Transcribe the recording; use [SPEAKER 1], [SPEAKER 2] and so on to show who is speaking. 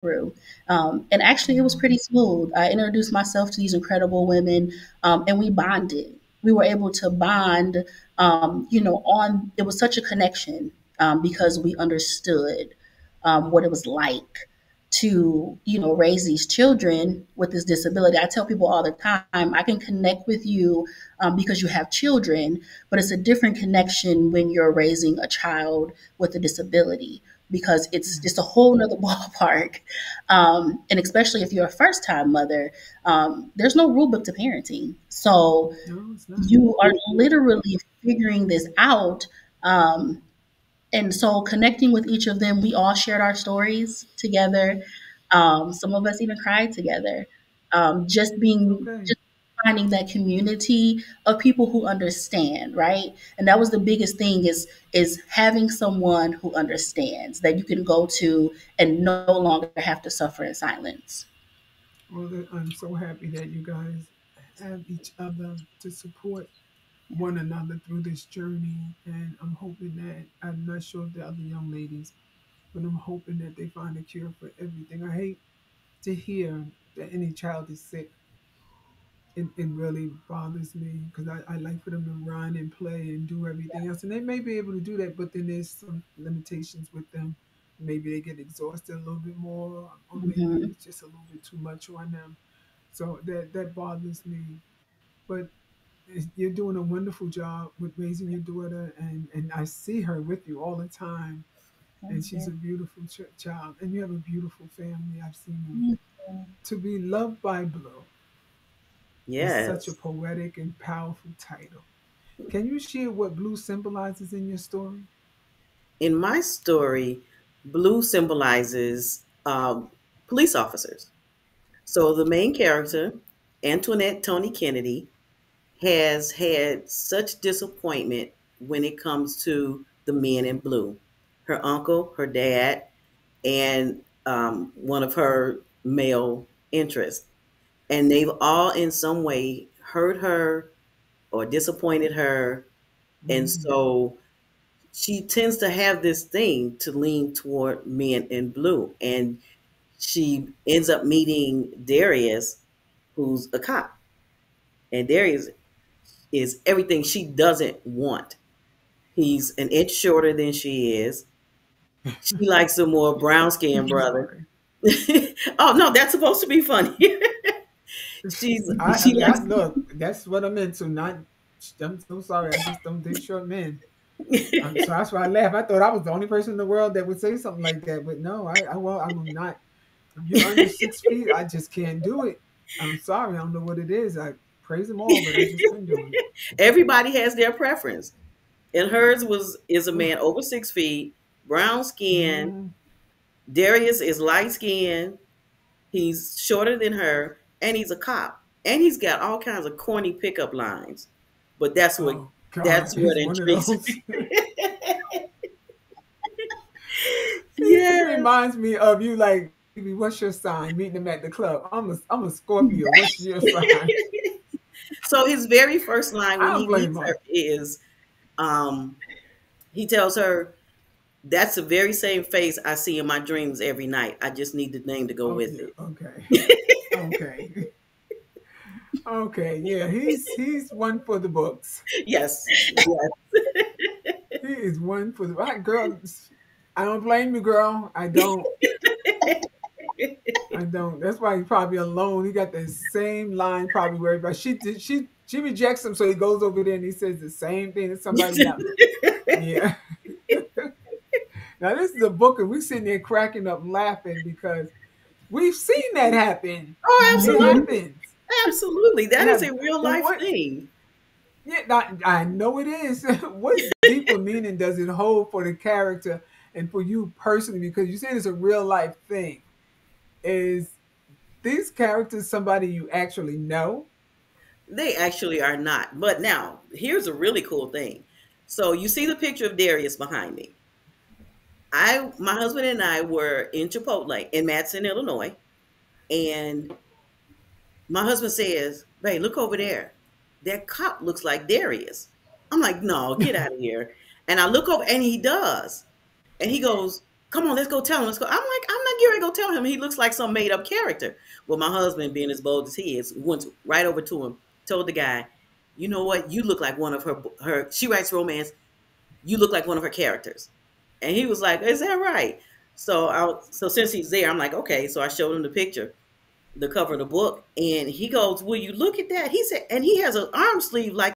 [SPEAKER 1] through. And actually, it was pretty smooth. I introduced myself to these incredible women, and we bonded. We were able to bond, on it was such a connection because we understood what it was like to, raise these children with this disability. I tell people all the time, I can connect with you because you have children, but it's a different connection when you're raising a child with a disability because it's just a whole nother ballpark. And especially if you're a first time mother, there's no rule book to parenting. So
[SPEAKER 2] No, it's not.
[SPEAKER 1] you are literally figuring this out. And so connecting with each of them, we all shared our stories together. Some of us even cried together.
[SPEAKER 2] Okay.
[SPEAKER 1] Just finding that community of people who understand, right? And that was the biggest thing is having someone who understands that you can go to and no longer have to suffer in silence.
[SPEAKER 2] Well, I'm so happy that you guys have each other to support one another through this journey. And I'm hoping that, I'm not sure of the other young ladies, but I'm hoping that they find a cure for everything. I hate to hear that any child is sick. It really bothers me because I like for them to run and play and do everything else. And they may be able to do that, but then there's some limitations with them. Maybe they get exhausted a little bit more, or maybe
[SPEAKER 1] Hmm.
[SPEAKER 2] it's just a little bit too much on them. So that bothers me. But you're doing a wonderful job with raising your daughter, and I see her with you all the time, and she's a beautiful child, and you have a beautiful family. I've seen them. To be loved by Blue is such a
[SPEAKER 3] Yes.
[SPEAKER 2] poetic and powerful title. Can you share what blue symbolizes in your story?
[SPEAKER 3] In my story, blue symbolizes police officers. So the main character, Antoinette Tony Kennedy, has had such disappointment when it comes to the men in blue. Her uncle, her dad, and one of her male interests. And they've all in some way hurt her or disappointed her. And
[SPEAKER 2] Mm.
[SPEAKER 3] so she tends to have this thing to lean toward men in blue. And she ends up meeting Darius, who's a cop. And Darius is everything she doesn't want. He's an inch shorter than she is. She likes a more brown skinned
[SPEAKER 2] I'm
[SPEAKER 3] brother.
[SPEAKER 2] sorry.
[SPEAKER 3] Oh no, that's supposed to be funny. She's
[SPEAKER 2] I
[SPEAKER 3] she
[SPEAKER 2] mean,
[SPEAKER 3] likes
[SPEAKER 2] look, that's what I'm into. Not, I'm so sorry. I just don't dig short men. So that's why I laughed. I thought I was the only person in the world that would say something like that. But no, I will not. If you're under 6 feet, I just can't do it. I'm sorry. I don't know what it is. I praise them all, but I just couldn't do
[SPEAKER 3] everybody has their preference. And hers was is a
[SPEAKER 2] it.
[SPEAKER 3] man over 6 feet, brown skin.
[SPEAKER 2] Mm.
[SPEAKER 3] Darius is light skinned. He's shorter than her, and he's a cop. And he's got all kinds of corny pickup lines. But
[SPEAKER 2] Oh God,
[SPEAKER 3] that's what
[SPEAKER 2] it's one of
[SPEAKER 3] intrigues
[SPEAKER 2] those.
[SPEAKER 3] me.
[SPEAKER 2] He
[SPEAKER 3] Yes.
[SPEAKER 2] reminds me of you. Like, "Baby, what's your sign?" Meeting him at the club. I'm a Scorpio. What's your sign?
[SPEAKER 3] So his very first line when
[SPEAKER 2] I don't
[SPEAKER 3] he
[SPEAKER 2] blame
[SPEAKER 3] meets
[SPEAKER 2] her.
[SPEAKER 3] her is um, he tells her, "That's the very same face I see in my dreams every night. I just need the name to go
[SPEAKER 2] Oh
[SPEAKER 3] with
[SPEAKER 2] yeah.
[SPEAKER 3] it."
[SPEAKER 2] Okay. Okay. Okay. Yeah. He's one for the books.
[SPEAKER 3] Yes. Yes.
[SPEAKER 2] He is one for the right girl. I don't blame you, girl. I don't. I don't. That's why he's probably alone. He got the same line probably where everybody she rejects him, so he goes over there and he says the same thing to somebody else. Yeah. Now this is a book, and we sitting there cracking up laughing because we've seen that happen.
[SPEAKER 3] Oh,
[SPEAKER 2] It
[SPEAKER 1] Hmm.
[SPEAKER 3] absolutely.
[SPEAKER 2] happens.
[SPEAKER 3] Absolutely. That is
[SPEAKER 2] Yeah.
[SPEAKER 3] a real
[SPEAKER 2] And
[SPEAKER 3] life
[SPEAKER 2] what?
[SPEAKER 3] thing.
[SPEAKER 2] Yeah, I know it is. What deeper meaning does it hold for the character and for you personally? Because you said it's a real life thing. Is these characters somebody you actually know?
[SPEAKER 3] They actually are not. But now, here's a really cool thing. So you see the picture of Darius behind me. My husband and I were in Chipotle in Madison, Illinois, and my husband says, "Babe, look over there. That cop looks like Darius." I'm like, "No, get out of here." And I look over, and he does. And he goes, come on, let's go tell him. Let's go. I'm like, I'm not getting ready to go tell him. He looks like some made up character. Well, my husband, being as bold as he is, went right over to him, told the guy, you know what? You look like one of her. She writes romance. You look like one of her characters. And he was like, is that right? So since he's there, I'm like, okay. So I showed him the picture, the cover of the book, and he goes, will you look at that? He said, and he has an arm sleeve like